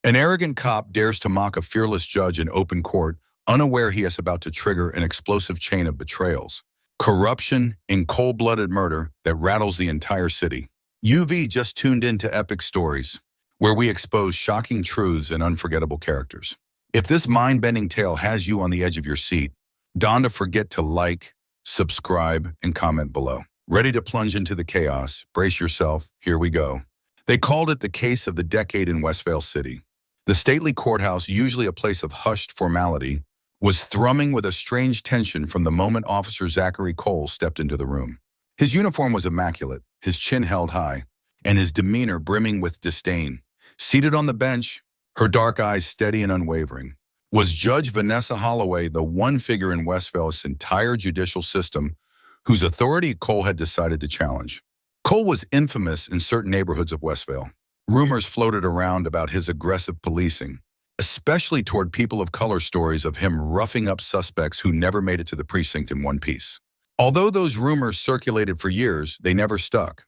An arrogant cop dares to mock a fearless judge in open court, unaware he is about to trigger an explosive chain of betrayals, corruption, and cold-blooded murder that rattles the entire city. UV just tuned into Epic Stories, where we expose shocking truths and unforgettable characters. If this mind-bending tale has you on the edge of your seat, don't forget to like, subscribe, and comment below. Ready to plunge into the chaos? Brace yourself, here we go. They called it the case of the decade in Westvale City. The stately courthouse, usually a place of hushed formality, was thrumming with a strange tension from the moment Officer Zachary Cole stepped into the room. His uniform was immaculate, his chin held high, and his demeanor brimming with disdain. Seated on the bench, her dark eyes steady and unwavering, was Judge Vanessa Holloway, the one figure in Westvale's entire judicial system whose authority Cole had decided to challenge. Cole was infamous in certain neighborhoods of Westvale. Rumors floated around about his aggressive policing, especially toward people of color, stories of him roughing up suspects who never made it to the precinct in one piece. Although those rumors circulated for years, they never stuck.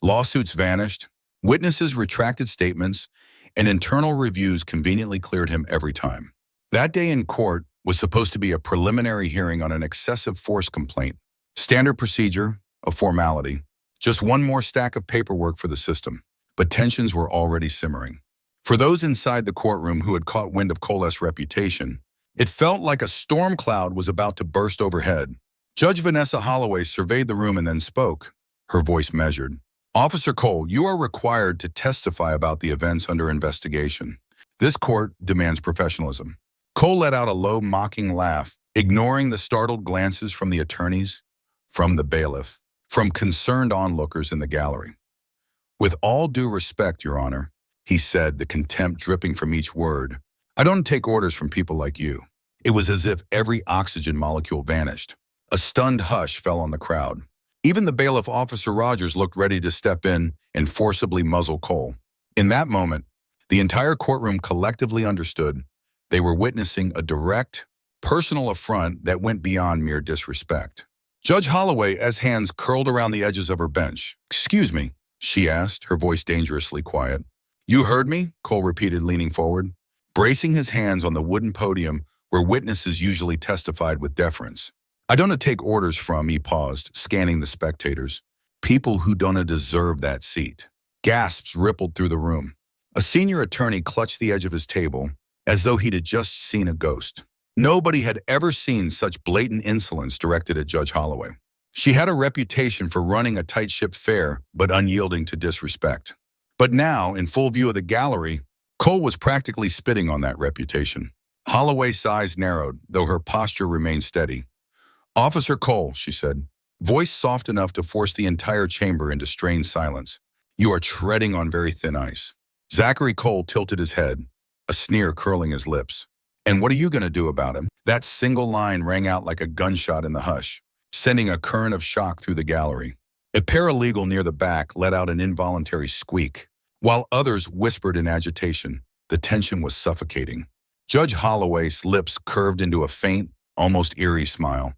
Lawsuits vanished, witnesses retracted statements, and internal reviews conveniently cleared him every time. That day in court was supposed to be a preliminary hearing on an excessive force complaint. Standard procedure, a formality, just one more stack of paperwork for the system. But tensions were already simmering. For those inside the courtroom who had caught wind of Cole's reputation, it felt like a storm cloud was about to burst overhead. Judge Vanessa Holloway surveyed the room and then spoke, her voice measured. "Officer Cole, you are required to testify about the events under investigation. This court demands professionalism." Cole let out a low, mocking laugh, ignoring the startled glances from the attorneys, from the bailiff, from concerned onlookers in the gallery. "With all due respect, Your Honor," he said, the contempt dripping from each word, "I don't take orders from people like you." It was as if every oxygen molecule vanished. A stunned hush fell on the crowd. Even the bailiff, Officer Rogers, looked ready to step in and forcibly muzzle Cole. In that moment, the entire courtroom collectively understood they were witnessing a direct, personal affront that went beyond mere disrespect. Judge Holloway, as hands curled around the edges of her bench. "Excuse me," she asked, her voice dangerously quiet. "You heard me?" Cole repeated, leaning forward, bracing his hands on the wooden podium where witnesses usually testified with deference. "I don't take orders from," he paused, scanning the spectators, "people who don't deserve that seat." Gasps rippled through the room. A senior attorney clutched the edge of his table, as though he'd just seen a ghost. Nobody had ever seen such blatant insolence directed at Judge Holloway. She had a reputation for running a tight ship, fair but unyielding to disrespect. But now, in full view of the gallery, Cole was practically spitting on that reputation. Holloway's eyes narrowed, though her posture remained steady. "Officer Cole," she said, voice soft enough to force the entire chamber into strained silence, "you are treading on very thin ice." Zachary Cole tilted his head, a sneer curling his lips. "And what are you going to do about him?" That single line rang out like a gunshot in the hush, sending a current of shock through the gallery. A paralegal near the back let out an involuntary squeak, while others whispered in agitation. The tension was suffocating. Judge Holloway's lips curved into a faint, almost eerie smile.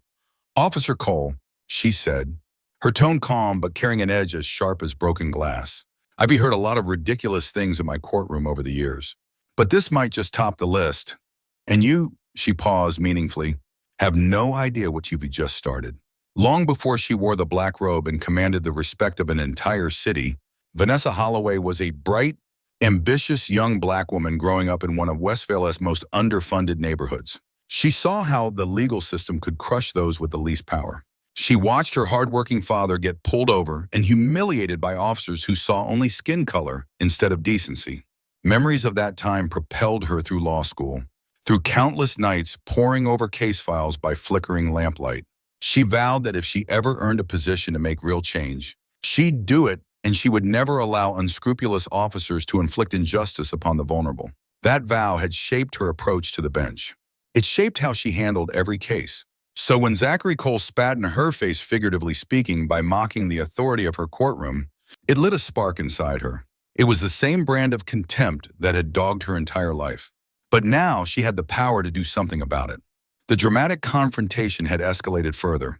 "Officer Cole," she said, her tone calm but carrying an edge as sharp as broken glass. "I've heard a lot of ridiculous things in my courtroom over the years, but this might just top the list. And you," she paused meaningfully, "have no idea what you've just started." Long before she wore the black robe and commanded the respect of an entire city, Vanessa Holloway was a bright, ambitious young black woman growing up in one of Westvale's most underfunded neighborhoods. She saw how the legal system could crush those with the least power. She watched her hardworking father get pulled over and humiliated by officers who saw only skin color instead of decency. Memories of that time propelled her through law school, through countless nights poring over case files by flickering lamplight. She vowed that if she ever earned a position to make real change, she'd do it, and she would never allow unscrupulous officers to inflict injustice upon the vulnerable. That vow had shaped her approach to the bench. It shaped how she handled every case. So when Zachary Cole spat in her face, figuratively speaking, by mocking the authority of her courtroom, it lit a spark inside her. It was the same brand of contempt that had dogged her entire life. But now she had the power to do something about it. The dramatic confrontation had escalated further.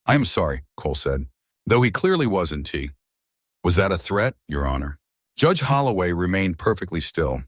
"I am sorry," Cole said, though he clearly wasn't. "Was that a threat, Your Honor?" Judge Holloway remained perfectly still.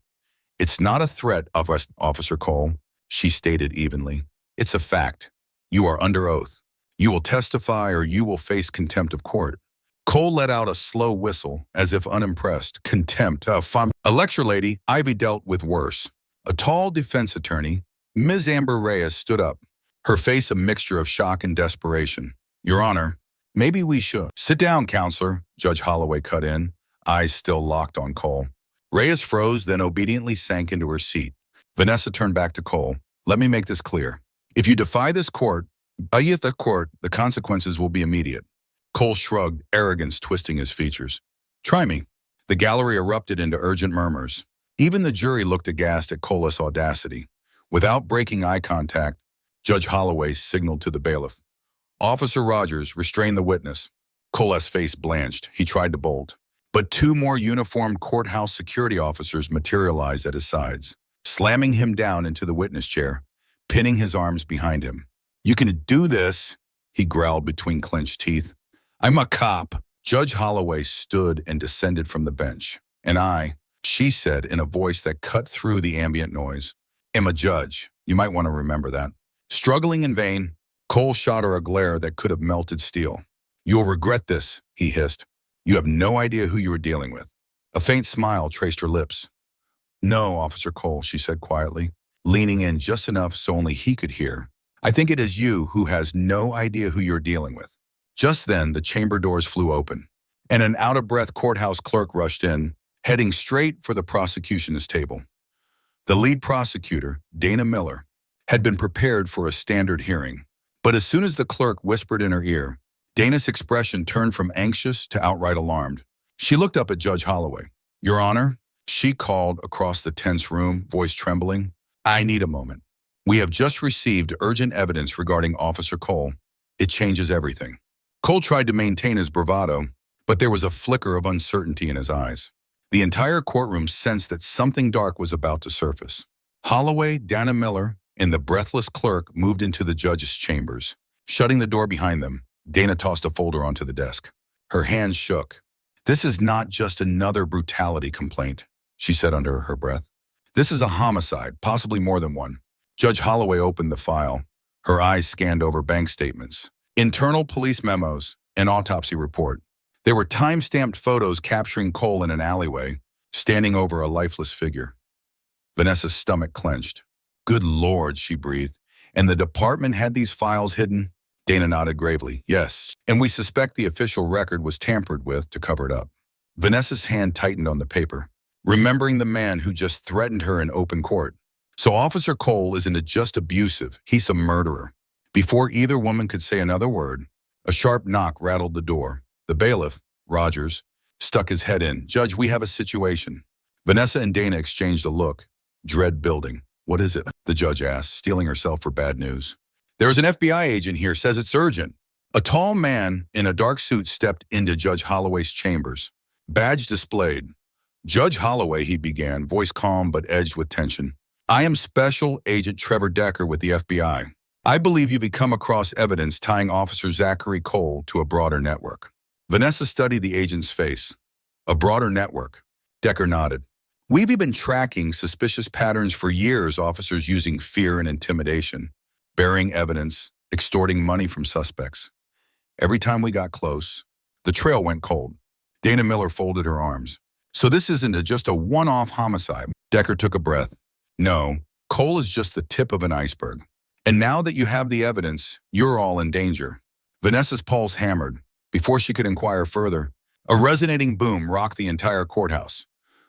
It's not a threat, Officer Cole, she stated evenly. It's a fact. You are under oath. You will testify or you will face contempt of court. Cole let out a slow whistle, as if unimpressed. Contempt. A lecture lady, Ivy dealt with worse. A tall defense attorney, Ms. Amber Reyes, stood up, her face a mixture of shock and desperation. Your Honor, maybe we should. Sit down, counselor, Judge Holloway cut in, eyes still locked on Cole. Reyes froze, then obediently sank into her seat. Vanessa turned back to Cole. Let me make this clear. If you defy this court, the consequences will be immediate. Cole shrugged, arrogance twisting his features. Try me. The gallery erupted into urgent murmurs. Even the jury looked aghast at Cole's audacity. Without breaking eye contact, Judge Holloway signaled to the bailiff. Officer Rogers, restrain the witness. Cole's face blanched. He tried to bolt. But two more uniformed courthouse security officers materialized at his sides, slamming him down into the witness chair, pinning his arms behind him. You can do this, he growled between clenched teeth. I'm a cop. Judge Holloway stood and descended from the bench. And I, she said in a voice that cut through the ambient noise, am a judge. You might want to remember that. Struggling in vain, Cole shot her a glare that could have melted steel. You'll regret this, he hissed. You have no idea who you are dealing with. A faint smile traced her lips. No, Officer Cole, she said quietly, leaning in just enough so only he could hear. I think it is you who has no idea who you're dealing with. Just then, the chamber doors flew open, and an out-of-breath courthouse clerk rushed in, heading straight for the prosecution's table. The lead prosecutor, Dana Miller, had been prepared for a standard hearing. But as soon as the clerk whispered in her ear, Dana's expression turned from anxious to outright alarmed. She looked up at Judge Holloway. Your Honor, she called across the tense room, voice trembling. I need a moment. We have just received urgent evidence regarding Officer Cole. It changes everything. Cole tried to maintain his bravado, but there was a flicker of uncertainty in his eyes. The entire courtroom sensed that something dark was about to surface. Holloway, Dana Miller, and the breathless clerk moved into the judge's chambers. Shutting the door behind them, Dana tossed a folder onto the desk. Her hands shook. This is not just another brutality complaint, she said under her breath. This is a homicide, possibly more than one. Judge Holloway opened the file. Her eyes scanned over bank statements, internal police memos, and autopsy report. There were time-stamped photos capturing Cole in an alleyway, standing over a lifeless figure. Vanessa's stomach clenched. Good Lord, she breathed. And the department had these files hidden? Dana nodded gravely. Yes, and we suspect the official record was tampered with to cover it up. Vanessa's hand tightened on the paper, remembering the man who just threatened her in open court. So Officer Cole isn't just abusive, he's a murderer. Before either woman could say another word, a sharp knock rattled the door. The bailiff, Rogers, stuck his head in. Judge, we have a situation. Vanessa and Dana exchanged a look. Dread building. What is it? The judge asked, steeling herself for bad news. There's an FBI agent here, says it's urgent. A tall man in a dark suit stepped into Judge Holloway's chambers. Badge displayed. Judge Holloway, he began, voice calm but edged with tension. I am Special Agent Trevor Decker with the FBI. I believe you've come across evidence tying Officer Zachary Cole to a broader network. Vanessa studied the agent's face. A broader network. Decker nodded. We've been tracking suspicious patterns for years, officers using fear and intimidation, burying evidence, extorting money from suspects. Every time we got close, the trail went cold. Dana Miller folded her arms. So this isn't just a one-off homicide. Decker took a breath. No, Cole is just the tip of an iceberg. And now that you have the evidence, you're all in danger. Vanessa's pulse hammered. Before she could inquire further, a resonating boom rocked the entire courthouse.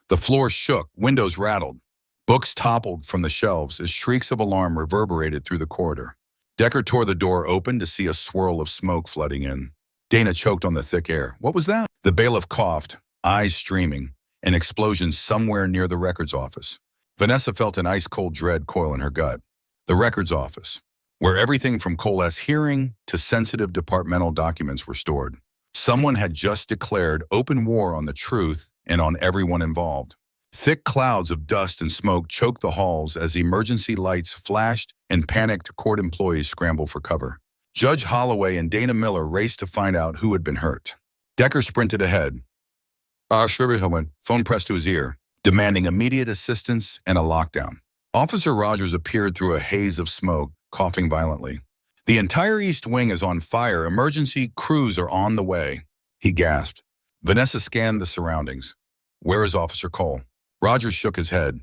The floor shook, windows rattled. Books toppled from the shelves as shrieks of alarm reverberated through the corridor. Decker tore the door open to see a swirl of smoke flooding in. Dana choked on the thick air. What was that? The bailiff coughed, eyes streaming, an explosion somewhere near the records office. Vanessa felt an ice-cold dread coil in her gut. The records office, where everything from Cole's hearing to sensitive departmental documents were stored. Someone had just declared open war on the truth and on everyone involved. Thick clouds of dust and smoke choked the halls as emergency lights flashed and panicked court employees scrambled for cover. Judge Holloway and Dana Miller raced to find out who had been hurt. Decker sprinted ahead. Phone pressed to his ear. demanding immediate assistance and a lockdown. Officer Rogers appeared through a haze of smoke, coughing violently. "The entire East Wing is on fire. Emergency crews are on the way," he gasped. Vanessa scanned the surroundings. "Where is Officer Cole?" Rogers shook his head.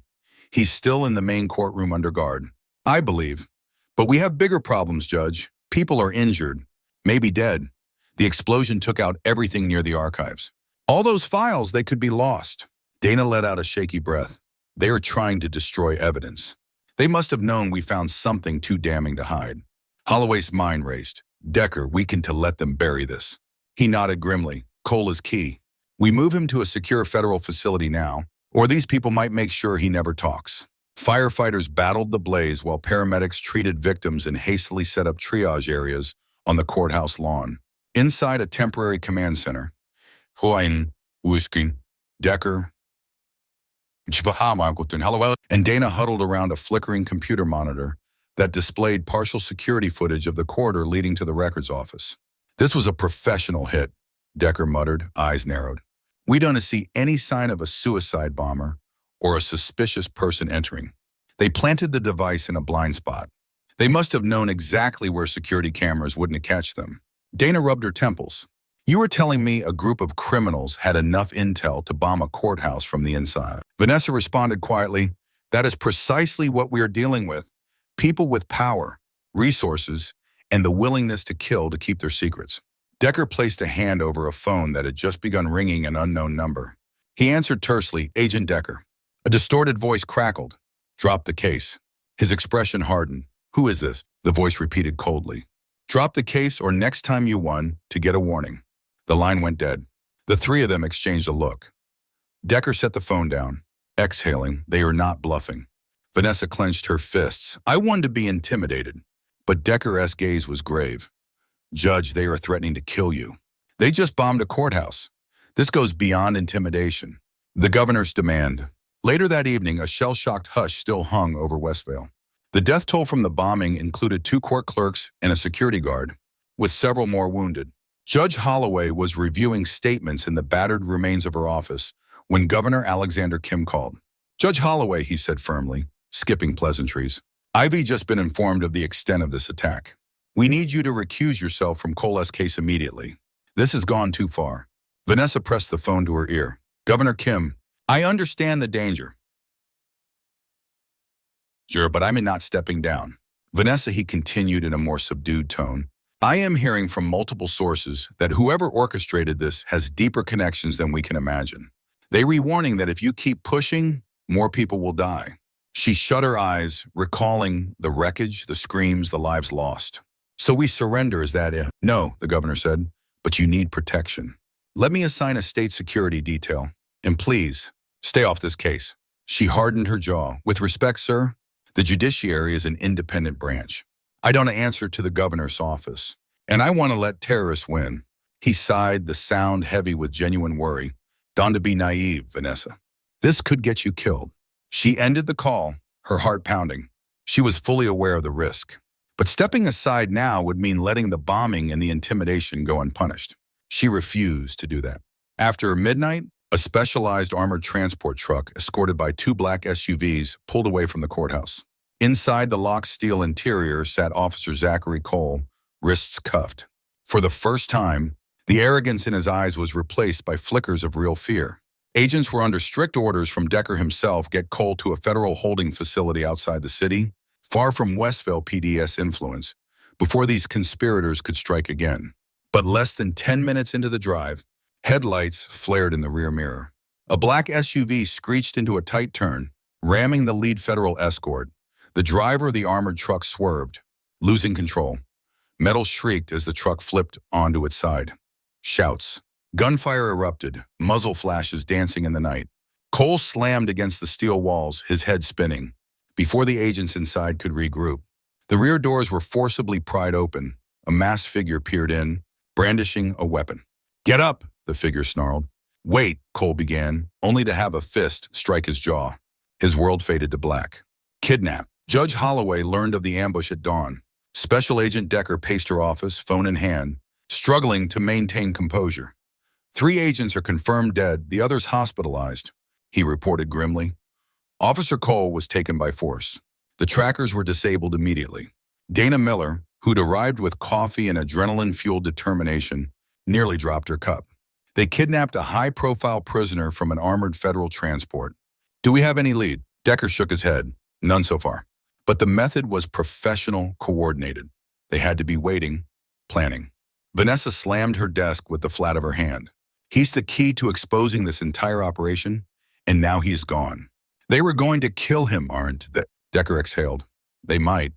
"He's still in the main courtroom under guard." "I believe. But we have bigger problems, Judge. People are injured, maybe dead. The explosion took out everything near the archives. All those files, they could be lost." Dana let out a shaky breath. "They are trying to destroy evidence. They must have known we found something too damning to hide." Holloway's mind raced. "Decker, we can to let them bury this." He nodded grimly. "Cole is key. We move him to a secure federal facility now, or these people might make sure he never talks." Firefighters battled the blaze while paramedics treated victims in hastily set up triage areas on the courthouse lawn. Inside a temporary command center, Decker, and Dana huddled around a flickering computer monitor that displayed partial security footage of the corridor leading to the records office. "This was a professional hit," Decker muttered, eyes narrowed. "We don't see any sign of a suicide bomber or a suspicious person entering. They planted the device in a blind spot. They must have known exactly where security cameras wouldn't catch them." Dana rubbed her temples. "You were telling me a group of criminals had enough intel to bomb a courthouse from the inside." Vanessa responded quietly, "That is precisely what we are dealing with. People with power, resources, and the willingness to kill to keep their secrets." Decker placed a hand over a phone that had just begun ringing an unknown number. He answered tersely, "Agent Decker." A distorted voice crackled. "Drop the case." His expression hardened. "Who is this?" The voice repeated coldly. "Drop the case or next time you won to get a warning." The line went dead. The three of them exchanged a look. Decker set the phone down, exhaling. "They are not bluffing." Vanessa clenched her fists. "I wanted to be intimidated." But Decker's gaze was grave. "Judge, they are threatening to kill you. They just bombed a courthouse. This goes beyond intimidation." The governor's demand. Later that evening, a shell-shocked hush still hung over Westvale. The death toll from the bombing included 2 court clerks and a security guard, with several more wounded. Judge Holloway was reviewing statements in the battered remains of her office when Governor Alexander Kim called. "Judge Holloway," he said firmly, skipping pleasantries, "I've just been informed of the extent of this attack. We need you to recuse yourself from Cole's case immediately. This has gone too far." Vanessa pressed the phone to her ear. "Governor Kim, I understand the danger. Sure, but I'm not stepping down." "Vanessa," he continued in a more subdued tone, "I am hearing from multiple sources that whoever orchestrated this has deeper connections than we can imagine. They re-warning that if you keep pushing, more people will die." She shut her eyes, recalling the wreckage, the screams, the lives lost. "So we surrender, is that it?" "No," the governor said, "but you need protection. Let me assign a state security detail. And please, stay off this case." She hardened her jaw. "With respect, sir, the judiciary is an independent branch. I don't answer to the governor's office, and I want to let terrorists win." He sighed, the sound heavy with genuine worry. "Don't be naive, Vanessa. This could get you killed." She ended the call, her heart pounding. She was fully aware of the risk. But stepping aside now would mean letting the bombing and the intimidation go unpunished. She refused to do that. After midnight, a specialized armored transport truck escorted by 2 black SUVs pulled away from the courthouse. Inside the locked steel interior sat Officer Zachary Cole, wrists cuffed. For the first time, the arrogance in his eyes was replaced by flickers of real fear. Agents were under strict orders from Decker himself get Cole to a federal holding facility outside the city, far from Westvale PD's influence, before these conspirators could strike again. But less than 10 minutes into the drive, headlights flared in the rear mirror. A black SUV screeched into a tight turn, ramming the lead federal escort. The driver of the armored truck swerved, losing control. Metal shrieked as the truck flipped onto its side. Shouts. Gunfire erupted, muzzle flashes dancing in the night. Cole slammed against the steel walls, his head spinning, before the agents inside could regroup. The rear doors were forcibly pried open. A masked figure peered in, brandishing a weapon. "Get up," the figure snarled. "Wait," Cole began, only to have a fist strike his jaw. His world faded to black. Kidnap. Judge Holloway learned of the ambush at dawn. Special Agent Decker paced her office, phone in hand, struggling to maintain composure. 3 agents are confirmed dead, the others hospitalized. he reported grimly. Officer Cole was taken by force. The trackers were disabled immediately. Dana Miller, who'd arrived with coffee and adrenaline-fueled determination, nearly dropped her cup. They kidnapped a high-profile prisoner from an armored federal transport. Do we have any lead? Decker shook his head. None so far. But the method was professional, coordinated. They had to be waiting, planning. Vanessa slammed her desk with the flat of her hand. He's the key to exposing this entire operation, and now he is gone. They were going to kill him, aren't they? Decker exhaled. They might,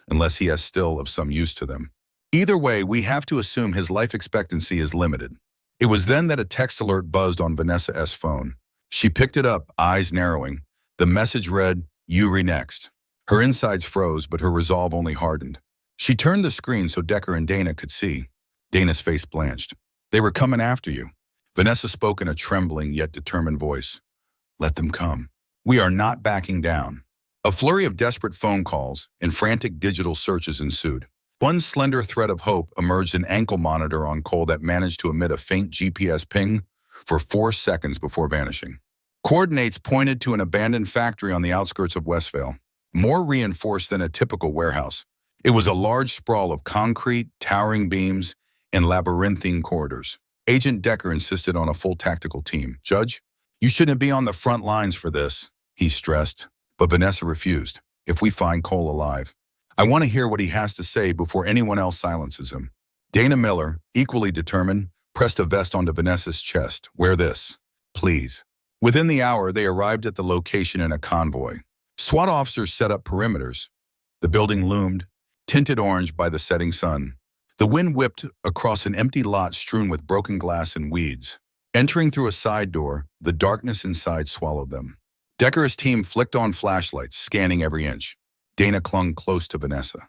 unless he is still of some use to them. Either way, we have to assume his life expectancy is limited. It was then that a text alert buzzed on Vanessa's phone. She picked it up, eyes narrowing. The message read, "You next." Her insides froze, but her resolve only hardened. She turned the screen so Decker and Dana could see. Dana's face blanched. They were coming after you. Vanessa spoke in a trembling yet determined voice. Let them come. We are not backing down. A flurry of desperate phone calls and frantic digital searches ensued. One slender thread of hope emerged an ankle monitor on Cole that managed to emit a faint GPS ping for 4 seconds before vanishing. Coordinates pointed to an abandoned factory on the outskirts of Westvale, more reinforced than a typical warehouse. It was a large sprawl of concrete, towering beams, and labyrinthine corridors. Agent Decker insisted on a full tactical team. Judge, you shouldn't be on the front lines for this, he stressed. But Vanessa refused. If we find Cole alive, I want to hear what he has to say before anyone else silences him. Dana Miller, equally determined, pressed a vest onto Vanessa's chest. Wear this, please. Within the hour, they arrived at the location in a convoy. SWAT officers set up perimeters. The building loomed, tinted orange by the setting sun. The wind whipped across an empty lot strewn with broken glass and weeds. Entering through a side door, the darkness inside swallowed them. Decker's team flicked on flashlights, scanning every inch. Dana clung close to Vanessa.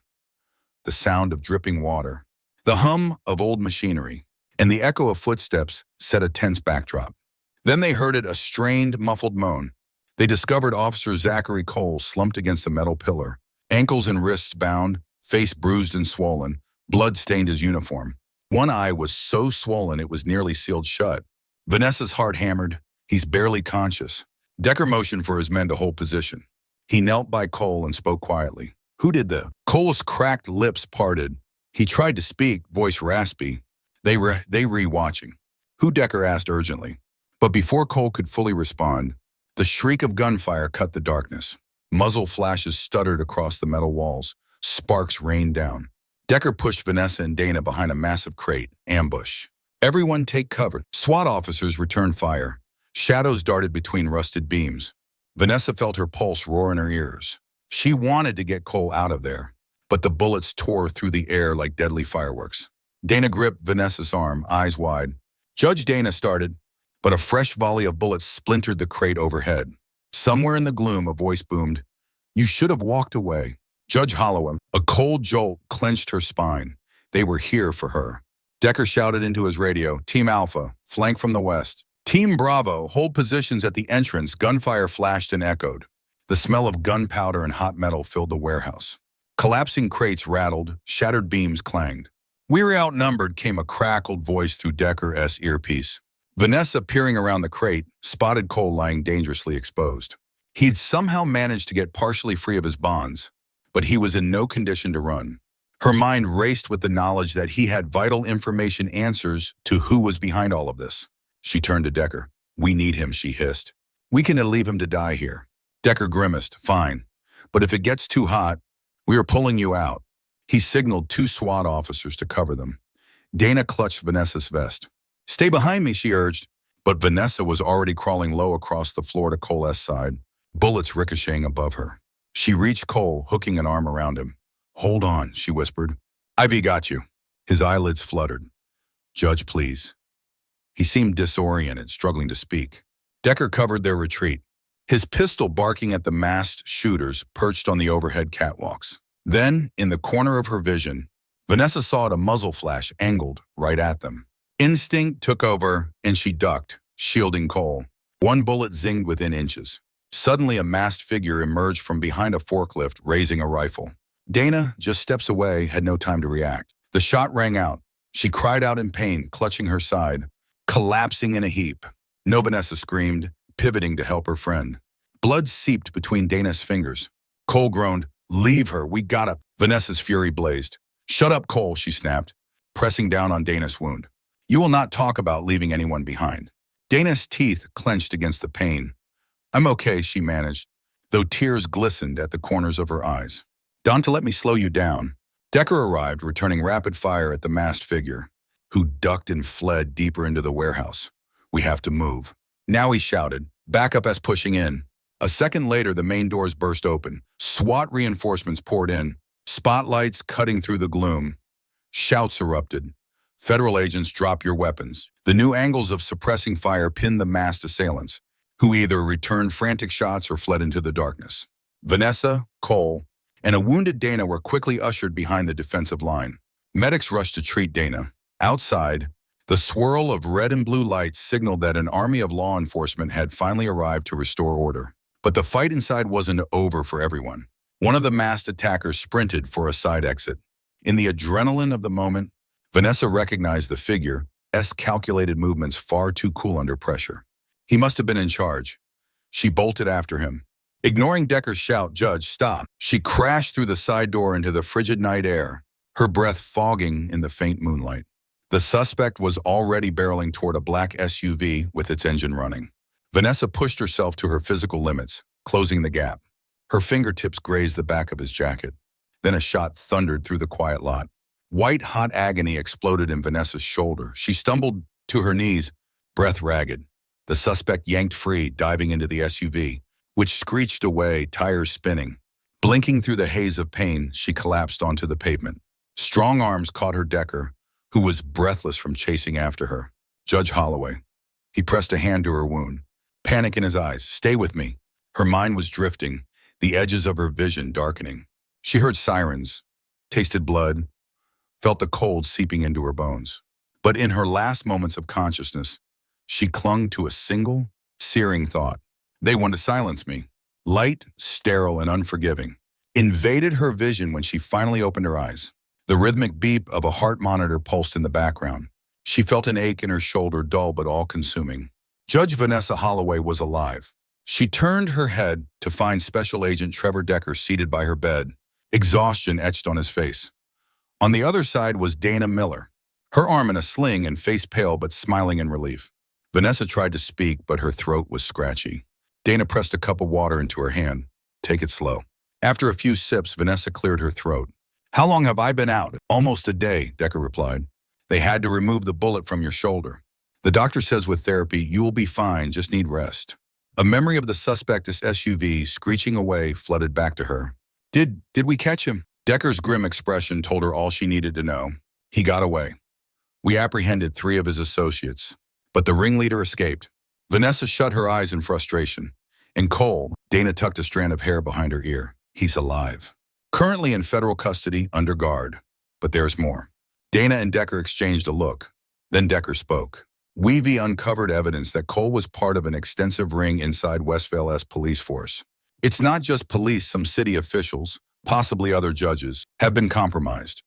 The sound of dripping water, the hum of old machinery, and the echo of footsteps set a tense backdrop. Then they heard a strained, muffled moan. They discovered Officer Zachary Cole slumped against a metal pillar, ankles and wrists bound, face bruised and swollen, blood stained his uniform. One eye was so swollen it was nearly sealed shut. Vanessa's heart hammered. He's barely conscious. Decker motioned for his men to hold position. He knelt by Cole and spoke quietly. Who did the? Cole's cracked lips parted. He tried to speak, voice raspy. They re-watching. Who? Decker asked urgently. But before Cole could fully respond, the shriek of gunfire cut the darkness. Muzzle flashes stuttered across the metal walls. Sparks rained down. Decker pushed Vanessa and Dana behind a massive crate. Ambush. Everyone take cover. SWAT officers returned fire. Shadows darted between rusted beams. Vanessa felt her pulse roar in her ears. She wanted to get Cole out of there, but the bullets tore through the air like deadly fireworks. Dana gripped Vanessa's arm, eyes wide. Judge Dana started, but a fresh volley of bullets splintered the crate overhead. Somewhere in the gloom, a voice boomed, "You should have walked away." Judge Holloway, a cold jolt clenched her spine. They were here for her. Decker shouted into his radio, "Team Alpha, flank from the west. Team Bravo, hold positions at the entrance." Gunfire flashed and echoed. The smell of gunpowder and hot metal filled the warehouse. Collapsing crates rattled, shattered beams clanged. "We're outnumbered," came a crackled voice through Decker's earpiece. Vanessa, peering around the crate, spotted Cole lying dangerously exposed. He'd somehow managed to get partially free of his bonds, but he was in no condition to run. Her mind raced with the knowledge that he had vital information, answers to who was behind all of this. She turned to Decker. "We need him," she hissed. "We can leave him to die here." Decker grimaced. "Fine. But if it gets too hot, we are pulling you out." He signaled 2 SWAT officers to cover them. Dana clutched Vanessa's vest. "Stay behind me," she urged. But Vanessa was already crawling low across the floor to Cole's side, bullets ricocheting above her. She reached Cole, hooking an arm around him. "Hold on," she whispered. "Ivy got you." His eyelids fluttered. "Judge, please." He seemed disoriented, struggling to speak. Decker covered their retreat, his pistol barking at the masked shooters perched on the overhead catwalks. Then, in the corner of her vision, Vanessa saw a muzzle flash angled right at them. Instinct took over, and she ducked, shielding Cole. One bullet zinged within inches. Suddenly, a masked figure emerged from behind a forklift, raising a rifle. Dana, just steps away, had no time to react. The shot rang out. She cried out in pain, clutching her side, collapsing in a heap. No, Vanessa screamed. pivoting to help her friend. Blood seeped between Dana's fingers. Cole groaned, "Leave her, we gotta." Vanessa's fury blazed. "Shut up, Cole," she snapped, pressing down on Dana's wound. "You will not talk about leaving anyone behind." Dana's teeth clenched against the pain. "I'm okay," she managed, though tears glistened at the corners of her eyes. "Don, to let me slow you down." Decker arrived, returning rapid fire at the masked figure, who ducked and fled deeper into the warehouse. "We have to move." Now he shouted, "Back up," as pushing in. A second later, the main doors burst open. SWAT reinforcements poured in, spotlights cutting through the gloom. Shouts erupted. "Federal agents, drop your weapons." The new angles of suppressing fire pinned the masked assailants, who either returned frantic shots or fled into the darkness. Vanessa, Cole, and a wounded Dana were quickly ushered behind the defensive line. Medics rushed to treat Dana. Outside, the swirl of red and blue lights signaled that an army of law enforcement had finally arrived to restore order. But the fight inside wasn't over for everyone. One of the masked attackers sprinted for a side exit. In the adrenaline of the moment, Vanessa recognized the figure, calculated movements far too cool under pressure. He must have been in charge. She bolted after him. Ignoring Decker's shout, "Judge, stop!" She crashed through the side door into the frigid night air, her breath fogging in the faint moonlight. The suspect was already barreling toward a black SUV with its engine running. Vanessa pushed herself to her physical limits, closing the gap. Her fingertips grazed the back of his jacket. Then a shot thundered through the quiet lot. White-hot agony exploded in Vanessa's shoulder. She stumbled to her knees, breath ragged. The suspect yanked free, diving into the SUV, which screeched away, tires spinning. Blinking through the haze of pain, she collapsed onto the pavement. Strong arms caught her Decker, who was breathless from chasing after her. "Judge Holloway." He pressed a hand to her wound. Panic in his eyes. "Stay with me." Her mind was drifting, the edges of her vision darkening. She heard sirens, tasted blood, felt the cold seeping into her bones. But in her last moments of consciousness, she clung to a single, searing thought. They want to silence me. Light, sterile, and unforgiving, invaded her vision when she finally opened her eyes. The rhythmic beep of a heart monitor pulsed in the background. She felt an ache in her shoulder, dull but all-consuming. Judge Vanessa Holloway was alive. She turned her head to find Special Agent Trevor Decker seated by her bed, exhaustion etched on his face. On the other side was Dana Miller, her arm in a sling and face pale but smiling in relief. Vanessa tried to speak, but her throat was scratchy. Dana pressed a cup of water into her hand. "Take it slow." After a few sips, Vanessa cleared her throat. "How long have I been out?" "Almost a day," Decker replied. "They had to remove the bullet from your shoulder. The doctor says with therapy, you will be fine, just need rest." A memory of the suspect's SUV screeching away flooded back to her. Did we catch him?" Decker's grim expression told her all she needed to know. "He got away. We apprehended 3 of his associates, but the ringleader escaped." Vanessa shut her eyes in frustration. "And Cole," Dana tucked a strand of hair behind her ear. "He's alive. Currently in federal custody, under guard. But there's more." Dana and Decker exchanged a look. Then Decker spoke. "We've uncovered evidence that Cole was part of an extensive ring inside Westvale's police force. It's not just police, some city officials, possibly other judges, have been compromised.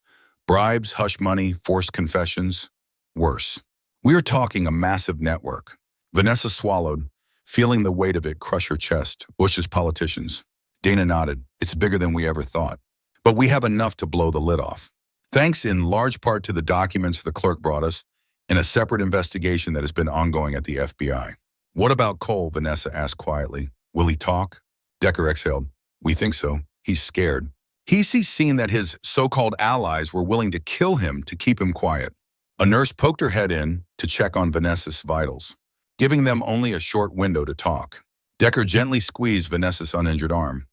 Bribes, hush money, forced confessions. Worse. We are talking a massive network." Vanessa swallowed, feeling the weight of it crush her chest. "Bush's politicians." Dana nodded. "It's bigger than we ever thought. But we have enough to blow the lid off. Thanks in large part to the documents the clerk brought us and a separate investigation that has been ongoing at the FBI." "What about Cole?" Vanessa asked quietly. "Will he talk?" Decker exhaled. "We think so. He's scared. He's seen that his so-called allies were willing to kill him to keep him quiet." A nurse poked her head in to check on Vanessa's vitals, giving them only a short window to talk. Decker gently squeezed Vanessa's uninjured arm.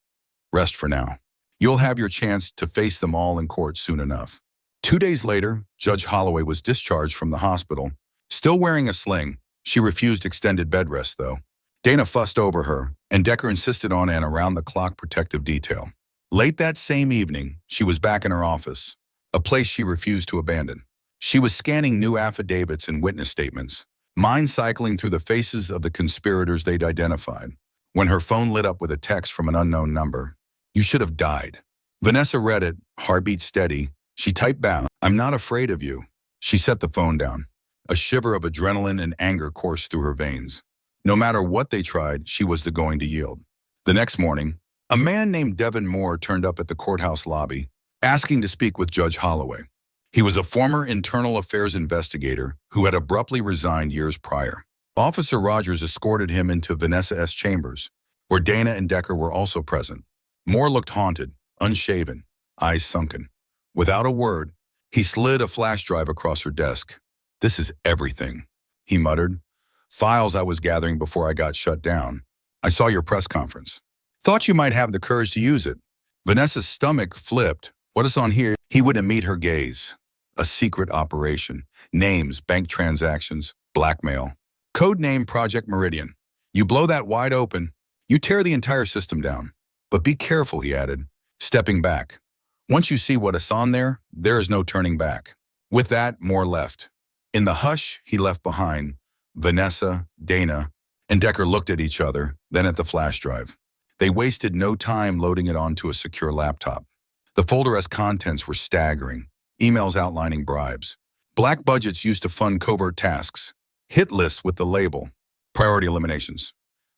"Rest for now. You'll have your chance to face them all in court soon enough." 2 days later, Judge Holloway was discharged from the hospital. Still wearing a sling, she refused extended bed rest, though. Dana fussed over her, and Decker insisted on an around-the-clock protective detail. Late that same evening, she was back in her office, a place she refused to abandon. She was scanning new affidavits and witness statements, mind cycling through the faces of the conspirators they'd identified, when her phone lit up with a text from an unknown number. "You should have died." Vanessa read it, heartbeat steady. She typed back, "I'm not afraid of you." She set the phone down. A shiver of adrenaline and anger coursed through her veins. No matter what they tried, she was going to yield. The next morning, a man named Devin Moore turned up at the courthouse lobby, asking to speak with Judge Holloway. He was a former internal affairs investigator who had abruptly resigned years prior. Officer Rogers escorted him into Vanessa's chambers, where Dana and Decker were also present. Moore looked haunted, unshaven, eyes sunken. Without a word, he slid a flash drive across her desk. "This is everything," he muttered. "Files I was gathering before I got shut down. I saw your press conference. Thought you might have the courage to use it." Vanessa's stomach flipped. "What is on here?" He wouldn't meet her gaze. A secret operation. Names, bank transactions, blackmail. Code name Project Meridian. You blow that wide open, you tear the entire system down. But be careful, he added, stepping back. Once you see what is on there, there is no turning back. With that, Moore left. In the hush he left behind, Vanessa, Dana, and Decker looked at each other, then at the flash drive. They wasted no time loading it onto a secure laptop. The folder's contents were staggering. Emails outlining bribes. Black budgets used to fund covert tasks. Hit lists with the label, priority eliminations.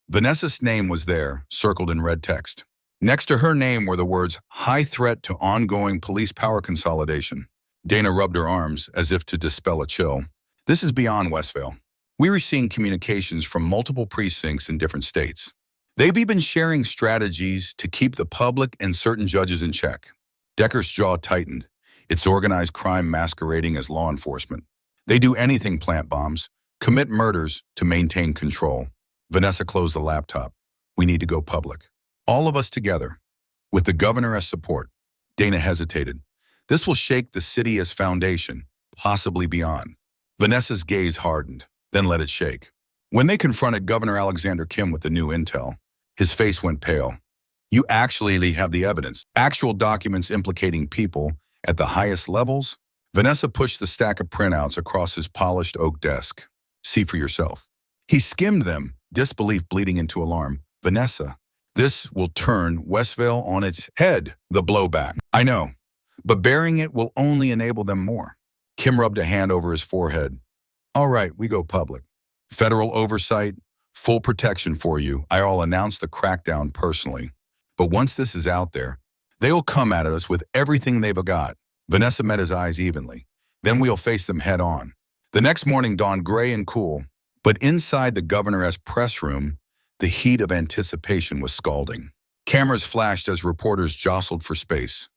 Vanessa's name was there, circled in red text. Next to her name were the words, high threat to ongoing police power consolidation. Dana rubbed her arms as if to dispel a chill. This is beyond Westvale. We were seeing communications from multiple precincts in different states. They've even sharing strategies to keep the public and certain judges in check. Decker's jaw tightened. It's organized crime masquerading as law enforcement. They do anything, plant bombs, commit murders to maintain control. Vanessa closed the laptop. We need to go public. All of us together. With the governor as support. Dana hesitated. This will shake the city as foundation, possibly beyond. Vanessa's gaze hardened, then let it shake. When they confronted Governor Alexander Kim with the new intel, his face went pale. You actually have the evidence, actual documents implicating people at the highest levels? Vanessa pushed the stack of printouts across his polished oak desk. See for yourself. He skimmed them, disbelief bleeding into alarm. Vanessa, this will turn Westvale on its head, the blowback. I know, but bearing it will only enable them more. Kim rubbed a hand over his forehead. All right, we go public. Federal oversight, full protection for you. I'll announce the crackdown personally. But once this is out there, they'll come at us with everything they've got. Vanessa met his eyes evenly. Then we'll face them head on. The next morning dawned gray and cool, but inside the governor's press room, the heat of anticipation was scalding. Cameras flashed as reporters jostled for space.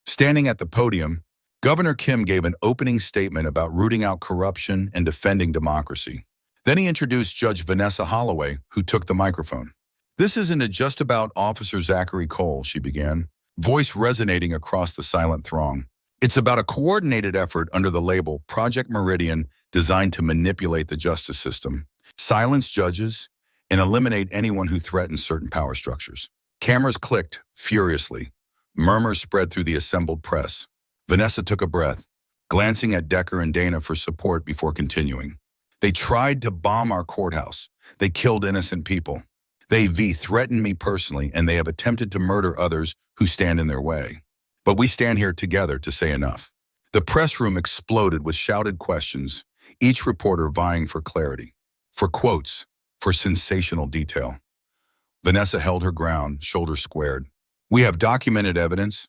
Standing at the podium, Governor Kim gave an opening statement about rooting out corruption and defending democracy. Then he introduced Judge Vanessa Holloway, who took the microphone. This isn't just about Officer Zachary Cole, she began, voice resonating across the silent throng. It's about a coordinated effort under the label Project Meridian designed to manipulate the justice system, silence judges, and eliminate anyone who threatens certain power structures. Cameras clicked furiously. Murmurs spread through the assembled press. Vanessa took a breath, glancing at Decker and Dana for support before continuing. They tried to bomb our courthouse. They killed innocent people. They threatened me personally, and they have attempted to murder others who stand in their way. But we stand here together to say enough. The press room exploded with shouted questions, each reporter vying for clarity, for quotes, for sensational detail. Vanessa held her ground, shoulders squared. We have documented evidence,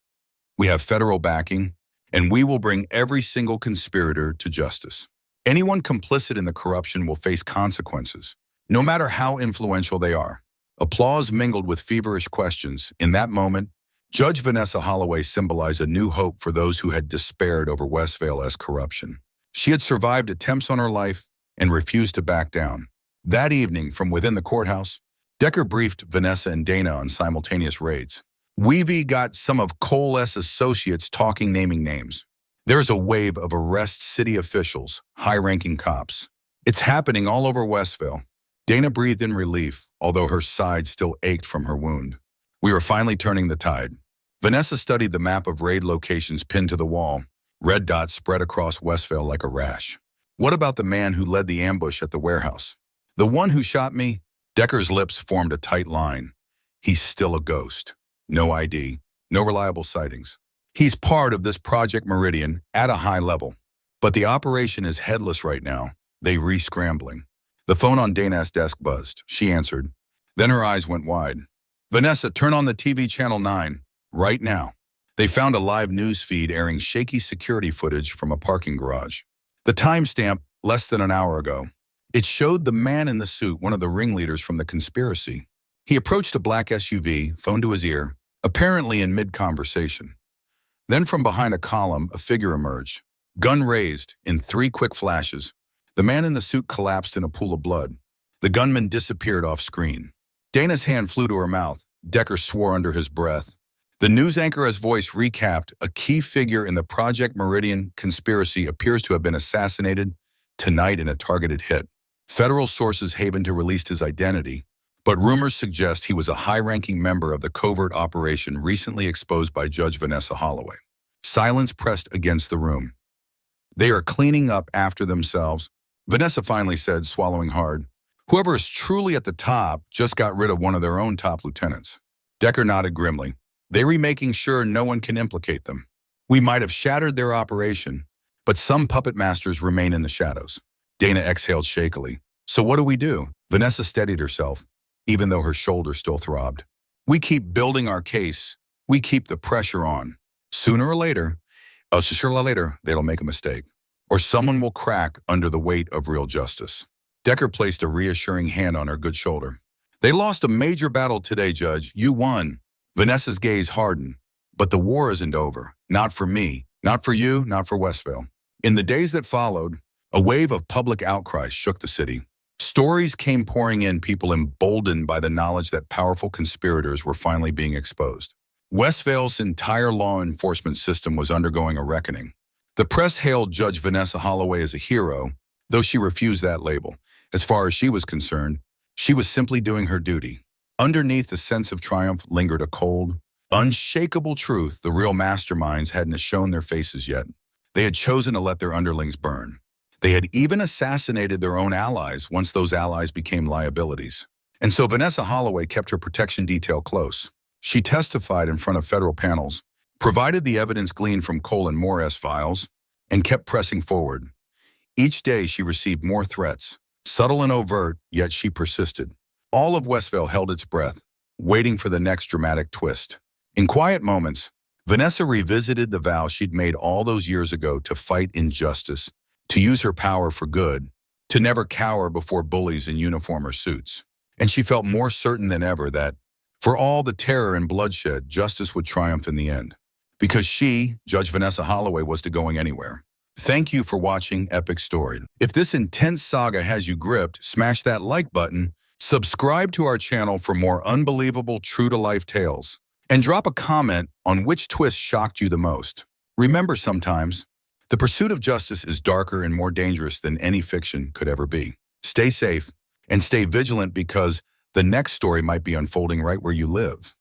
we have federal backing, and we will bring every single conspirator to justice. Anyone complicit in the corruption will face consequences, no matter how influential they are. Applause mingled with feverish questions. In that moment, Judge Vanessa Holloway symbolized a new hope for those who had despaired over Westvale's corruption. She had survived attempts on her life and refused to back down. That evening, from within the courthouse, Decker briefed Vanessa and Dana on simultaneous raids. We've got some of Cole's associates talking, naming names. There's a wave of arrest city officials, high-ranking cops. It's happening all over Westvale. Dana breathed in relief, although her side still ached from her wound. We were finally turning the tide. Vanessa studied the map of raid locations pinned to the wall. Red dots spread across Westvale like a rash. What about the man who led the ambush at the warehouse? The one who shot me? Decker's lips formed a tight line. He's still a ghost. No ID, no reliable sightings. He's part of this Project Meridian at a high level. But the operation is headless right now. They re-scrambling. The phone on Dana's desk buzzed. She answered. Then her eyes went wide. Vanessa, turn on the TV channel 9, right now. They found a live news feed airing shaky security footage from a parking garage. The timestamp, less than an hour ago. It showed the man in the suit, one of the ringleaders from the conspiracy. He approached a black SUV, phone to his ear, apparently in mid-conversation. Then from behind a column, a figure emerged. Gun raised, in 3 quick flashes. The man in the suit collapsed in a pool of blood. The gunman disappeared off screen. Dana's hand flew to her mouth. Decker swore under his breath. The news anchor's voice recapped, a key figure in the Project Meridian conspiracy appears to have been assassinated tonight in a targeted hit. Federal sources haven't released his identity, but rumors suggest he was a high-ranking member of the covert operation recently exposed by Judge Vanessa Holloway. Silence pressed against the room. They are cleaning up after themselves, Vanessa finally said, swallowing hard. Whoever is truly at the top just got rid of one of their own top lieutenants. Decker nodded grimly. They're remaking sure no one can implicate them. We might have shattered their operation, but some puppet masters remain in the shadows. Dana exhaled shakily. So what do we do? Vanessa steadied herself, even though her shoulder still throbbed. We keep building our case. We keep the pressure on. Sooner or later, they'll make a mistake. Or someone will crack under the weight of real justice. Decker placed a reassuring hand on her good shoulder. They lost a major battle today, Judge. You won. Vanessa's gaze hardened. But the war isn't over. Not for me. Not for you. Not for Westvale. In the days that followed, a wave of public outcry shook the city. Stories came pouring in, people emboldened by the knowledge that powerful conspirators were finally being exposed. Westvale's entire law enforcement system was undergoing a reckoning. The press hailed Judge Vanessa Holloway as a hero, though she refused that label. As far as she was concerned, she was simply doing her duty. Underneath the sense of triumph lingered a cold, unshakable truth. The real masterminds hadn't shown their faces yet. They had chosen to let their underlings burn. They had even assassinated their own allies once those allies became liabilities. And so Vanessa Holloway kept her protection detail close. She testified in front of federal panels, provided the evidence gleaned from Cole and Moore's files, and kept pressing forward. Each day she received more threats, subtle and overt, yet she persisted. All of Westvale held its breath, waiting for the next dramatic twist. In quiet moments, Vanessa revisited the vow she'd made all those years ago to fight injustice, to use her power for good, to never cower before bullies in uniform or suits. And she felt more certain than ever that, for all the terror and bloodshed, justice would triumph in the end. Because she, Judge Vanessa Holloway, was to going anywhere. Thank you for watching Epic Story. If this intense saga has you gripped, smash that like button, subscribe to our channel for more unbelievable true-to-life tales, and drop a comment on which twist shocked you the most. Remember, sometimes, the pursuit of justice is darker and more dangerous than any fiction could ever be. Stay safe and stay vigilant, because the next story might be unfolding right where you live.